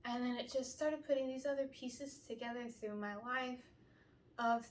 And then it just started putting these other pieces together through my life of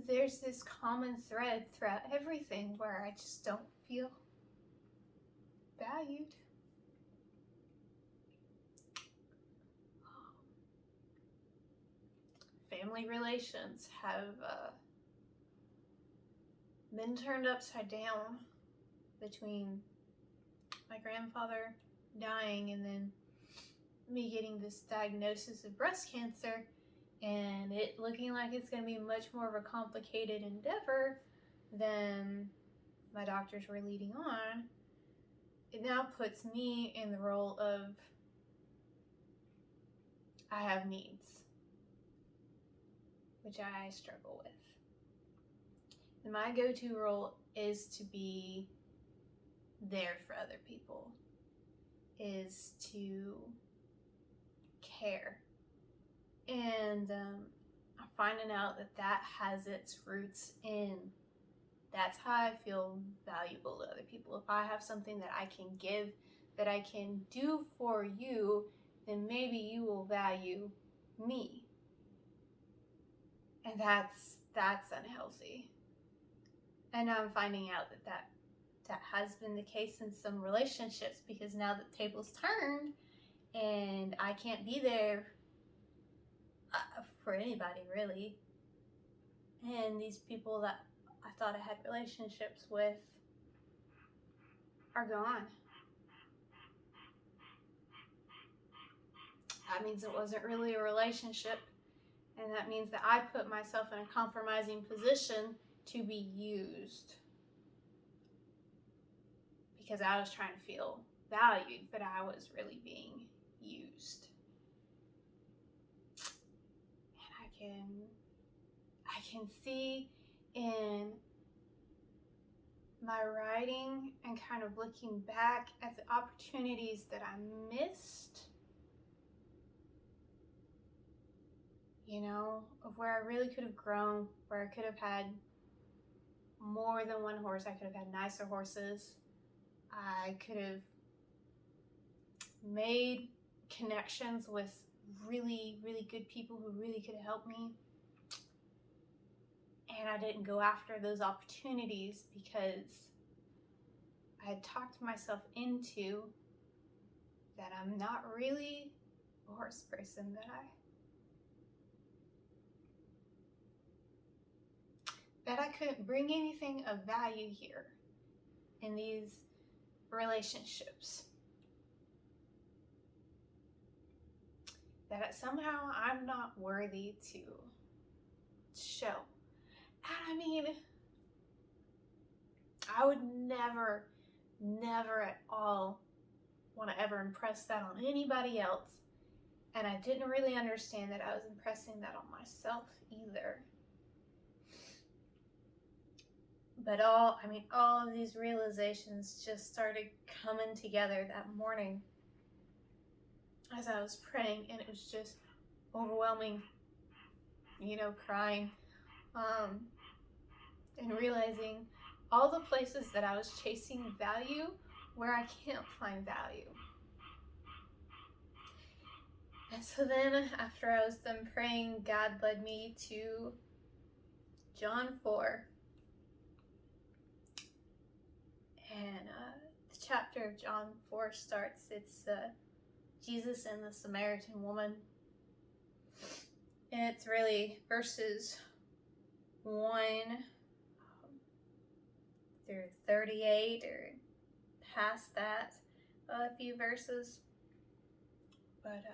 there's this common thread throughout everything where I just don't feel valued. Family relations have been turned upside down between my grandfather dying and then me getting this diagnosis of breast cancer and it looking like it's going to be much more of a complicated endeavor than my doctors were leading on. It now puts me in the role of I have needs, which I struggle with. And my go-to role is to be there for other people, is to care. And I'm finding out that that has its roots in that's how I feel valuable to other people. If I have something that I can give, that I can do for you, then maybe you will value me. And that's unhealthy. And I'm finding out that has been the case in some relationships, because now the table's turned and I can't be there for anybody really. And these people that I thought I had relationships with are gone. That means it wasn't really a relationship. And that means that I put myself in a compromising position to be used. Because I was trying to feel valued, but I was really being used. And I can see in my writing and kind of looking back at the opportunities that I missed, you know, of where I really could have grown, where I could have had more than one horse. I could have had nicer horses. I could have made connections with really, really good people who really could have helped me. And I didn't go after those opportunities because I had talked myself into that I'm not really a horse person, that I couldn't bring anything of value here in these relationships. That somehow I'm not worthy to show. And I mean, I would never at all want to ever impress that on anybody else. And I didn't really understand that I was impressing that on myself either. But all of these realizations just started coming together that morning as I was praying, and it was just overwhelming, crying, and realizing all the places that I was chasing value where I can't find value. And so then after I was done praying, God led me to John 4. And the chapter of John 4 starts, it's Jesus and the Samaritan Woman. And it's really verses 1 through 38 or past that, a few verses. But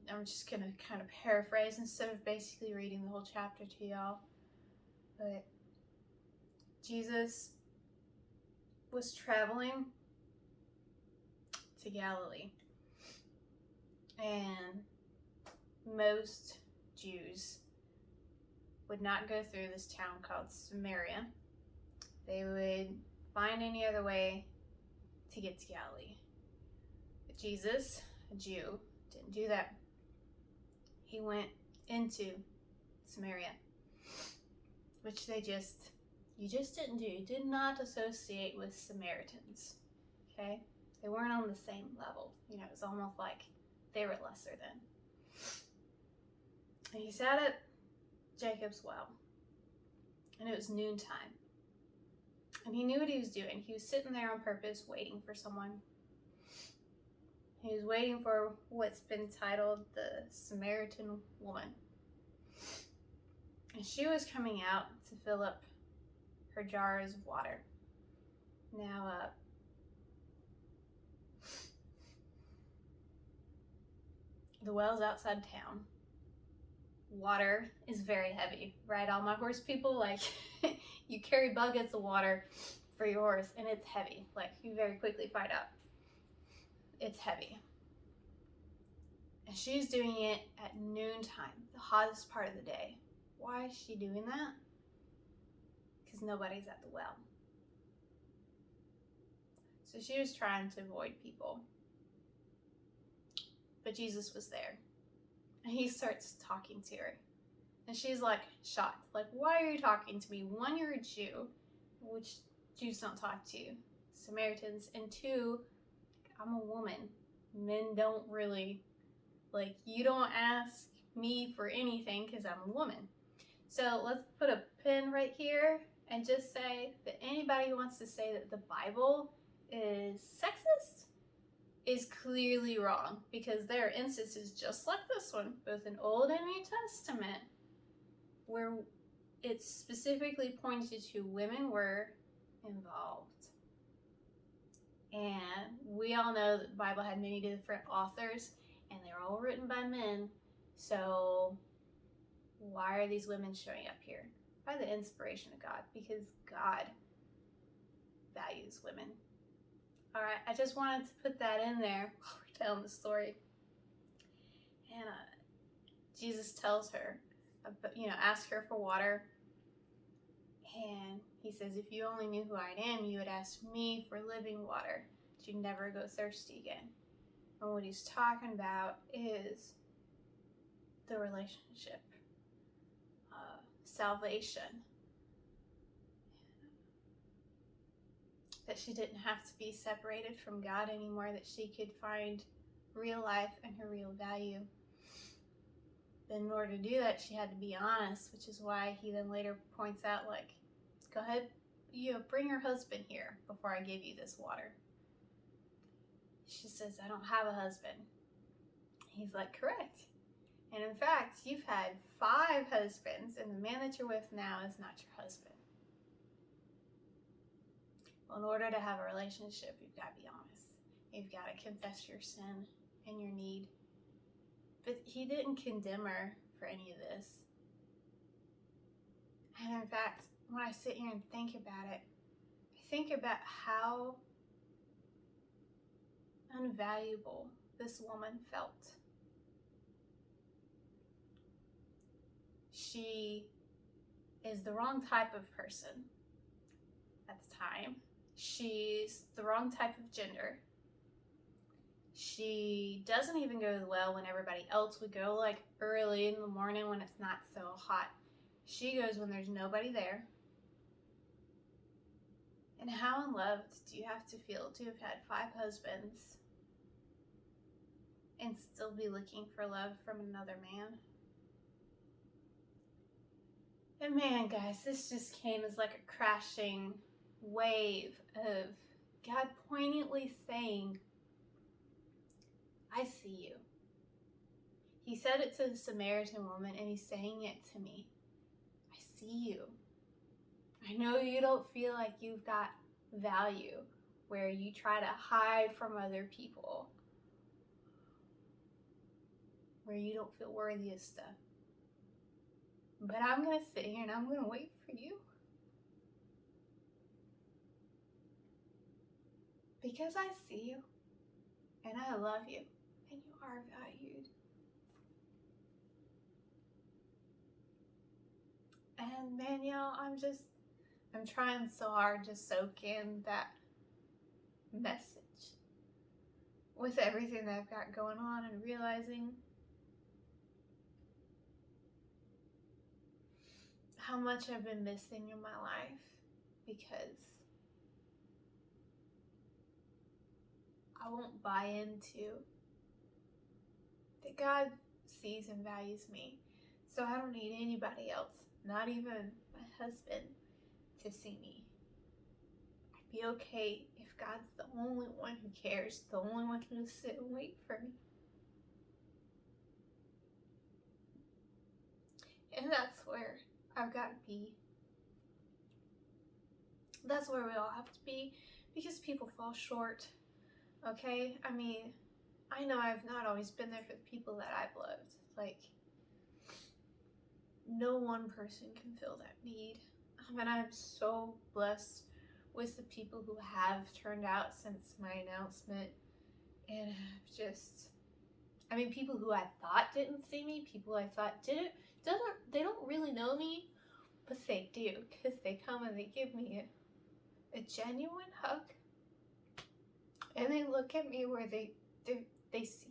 I'm just going to kind of paraphrase instead of basically reading the whole chapter to y'all. But Jesus was traveling to Galilee, and most Jews would not go through this town called Samaria. They would find any other way to get to Galilee. But Jesus, a Jew, didn't do that. He went into Samaria, which you just didn't do. You did not associate with Samaritans, okay? They weren't on the same level. You know, it was almost like they were lesser than. And he sat at Jacob's well, and it was noontime. And he knew what he was doing. He was sitting there on purpose, waiting for someone. He was waiting for what's been titled the Samaritan Woman. And she was coming out to fill up her jars of water. Now, the well's outside town. Water is very heavy, right? All my horse people, like, you carry buckets of water for your horse, and it's heavy. Like, you very quickly find out it's heavy. And she's doing it at noontime, the hottest part of the day. Why is she doing that? Because nobody's at the well. So she was trying to avoid people. But Jesus was there. And he starts talking to her. And she's like shocked. Like, why are you talking to me? One, you're a Jew, which Jews don't talk to Samaritans. And two, I'm a woman. Men don't really, like, you don't ask me for anything because I'm a woman. So let's put a pin right here and just say that anybody who wants to say that the Bible is sexist is clearly wrong, because there are instances just like this one, both in Old and New Testament, where it's specifically pointed to women were involved. And we all know that the Bible had many different authors, and they're all written by men. So why are these women showing up here? By the inspiration of God, because God values women. All right, I just wanted to put that in there while we're telling the story. And Jesus tells her, ask her for water. And he says, if you only knew who I am, you would ask me for living water, that you'd never go thirsty again. And what he's talking about is the relationship, salvation. That she didn't have to be separated from God anymore, that she could find real life and her real value. But in order to do that, she had to be honest, which is why he then later points out, like, go ahead, bring your husband here before I give you this water. She says, I don't have a husband. He's like, correct. And in fact, you've had 5 husbands, and the man that you're with now is not your husband. Well, in order to have a relationship, you've got to be honest. You've got to confess your sin and your need. But he didn't condemn her for any of this. And in fact, when I sit here and think about it, I think about how unvaluable this woman felt. She is the wrong type of person at the time. She's the wrong type of gender. She doesn't even go to the well when everybody else would go, like early in the morning when it's not so hot. She goes when there's nobody there. And how unloved do you have to feel to have had 5 husbands and still be looking for love from another man? And man, guys, this just came as like a crashing wave of God poignantly saying, I see you. He said it to the Samaritan woman, and he's saying it to me. I see you. I know you don't feel like you've got value, where you try to hide from other people, where you don't feel worthy of stuff. But I'm going to sit here and I'm going to wait for you. Because I see you, and I love you, and you are valued. And man, y'all, I'm trying so hard to soak in that message with everything that I've got going on, and realizing how much I've been missing in my life, because I won't buy into that God sees and values me. So I don't need anybody else, not even my husband, to see me. I'd be okay if God's the only one who cares, the only one who will sit and wait for me. And that's where I've got to be. That's where we all have to be, because people fall short, okay? I mean, I know I've not always been there for the people that I've loved. Like, no one person can fill that need. And I'm so blessed with the people who have turned out since my announcement. And I've just, I mean, people who I thought didn't see me, people I thought they don't really know me, but they do, because they come and they give me a genuine hug. And they look at me where they see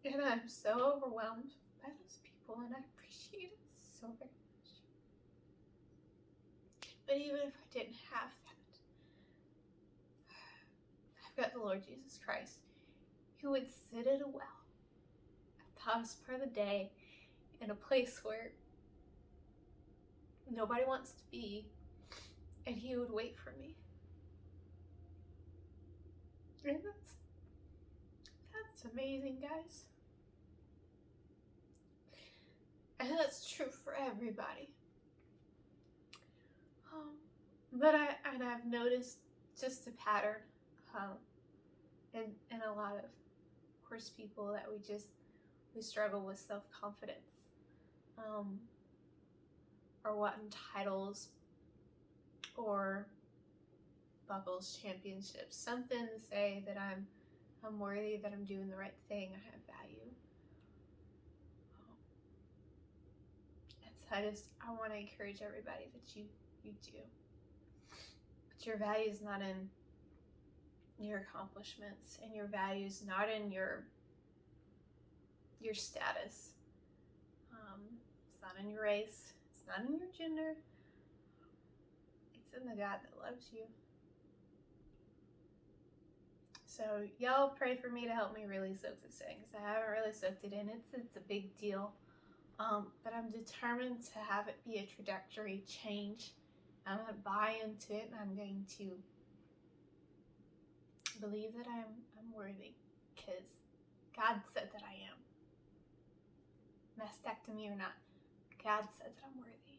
me. And I'm so overwhelmed by those people, and I appreciate it so very much. But even if I didn't have that, I've got the Lord Jesus Christ, who would sit at a well at the hottest part of the day in a place where nobody wants to be, and he would wait for me. And that's amazing, guys. And that's true for everybody. But I've noticed just a pattern in a lot of horse people, that we struggle with self-confidence, or wanting titles or buckles, championships, something to say that I'm worthy, that I'm doing the right thing, I have value. And so I want to encourage everybody that you do. But your value is not in your accomplishments, and your value is not in your status. It's not in your race. It's not in your gender. It's in the God that loves you. So y'all pray for me to help me really soak this in, because I haven't really soaked it in. It's a big deal. But I'm determined to have it be a trajectory change. I'm going to buy into it, and I'm going to believe that I'm worthy, because God said that I am. Mastectomy or not, God said that I'm worthy.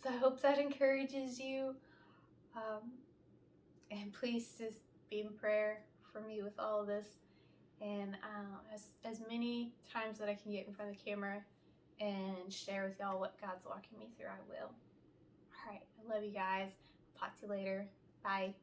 So I hope that encourages you. And please just be in prayer for me with all of this. And as many times that I can get in front of the camera and share with y'all what God's walking me through, I will. All right, I love you guys. Talk to you later. Bye.